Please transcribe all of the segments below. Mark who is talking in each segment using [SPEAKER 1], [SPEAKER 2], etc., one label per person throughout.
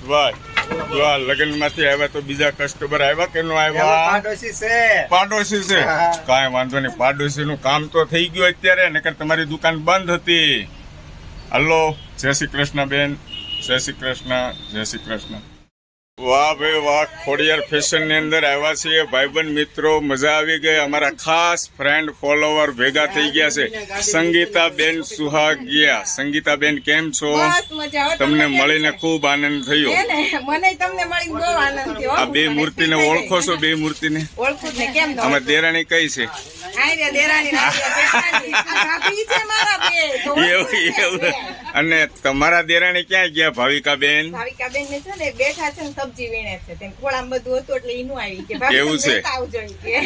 [SPEAKER 1] જો આ લગ્નમાંથી આવ્યા તો બીજા કસ્ટમર આવ્યા કે નો આવ્યા? પાડોશી છે. કાંઈ વાંધો નહીં, પાડોશીનું કામ તો થઈ ગયું અત્યારે, નકર તમારી દુકાન બંધ હતી. હલો, જય શ્રી કૃષ્ણ બેન, જય શ્રી કૃષ્ણ, જય શ્રી કૃષ્ણ. વાહ ભાઈ વાહ, ખોડિયાર ફેશન ની અંદર આવ્યા છીએ ભાઈબંધ મિત્રો, મજા આવી ગઈ. અમારા ખાસ ફ્રેન્ડ ફોલોવર ભેગા થઈ ગયા છે. સંગીતાબેન સુહાગિયા. સંગીતાબેન કેમ છો? તમને મળીને ખૂબ આનંદ થયો.
[SPEAKER 2] મને તમને મળીને બહુ આનંદ થયો.
[SPEAKER 1] આ બે મૂર્તિને ઓળખો છો? બે મૂર્તિને
[SPEAKER 2] ઓળખું ને કેમ?
[SPEAKER 1] આમાં દેરાણી કઈ છે? એવું. અને તમારા દેરાણી ક્યાં ગયા? ભાવિકાબેન.
[SPEAKER 2] ભાવિકાબેન ને છે ને બેઠા છે ને સબ્જી વીણે છે. તે ખોળામાં બધું હતું એટલે ઈનું આવી કે
[SPEAKER 1] એવું છે.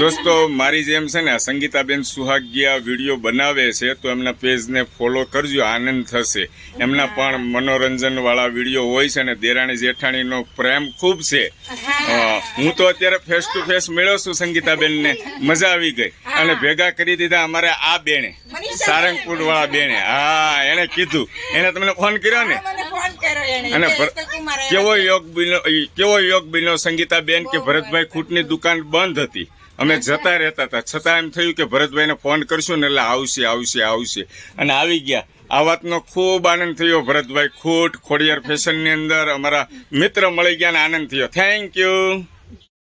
[SPEAKER 1] દોસ્તો, મારી જેમ છે ને સંગીતાબેન સુહાગિયા વિડીયો બનાવે છે તો એમના પેજને ફોલો કરજો, આનંદ થશે. એમના પણ મનોરંજન વાળા વિડીયો હોય છે ને દેરાણી જેઠાણીનો પ્રેમ ખૂબ છે. હું તો અત્યારે ફેસ ટુ ફેસ મળ્યો છું સંગીતાબેન ને, મજા આવી ગઈ. અને ભેગા કરી દીધા અમારે આ બેને, સારંગપુર વાળા બેને. હા, એને કીધું, એને તમને ફોન કર્યો ને. અને કેવો યોગ બન્યો સંગીતાબેન કે ભરતભાઈ ખૂટની દુકાન બંધ હતી, અમે જતા રહેતા હતા, છતાં એમ થયું કે ભરતભાઈને ફોન કરશું ને એટલે આવશે આવશે આવશે, અને આવી ગયા. આ વાતનો ખૂબ આનંદ થયો. ભરતભાઈ ખૂટ ખોડિયાર ફેશન ની અંદર અમારા મિત્ર મળી ગયા ને આનંદ થયો. Thank you.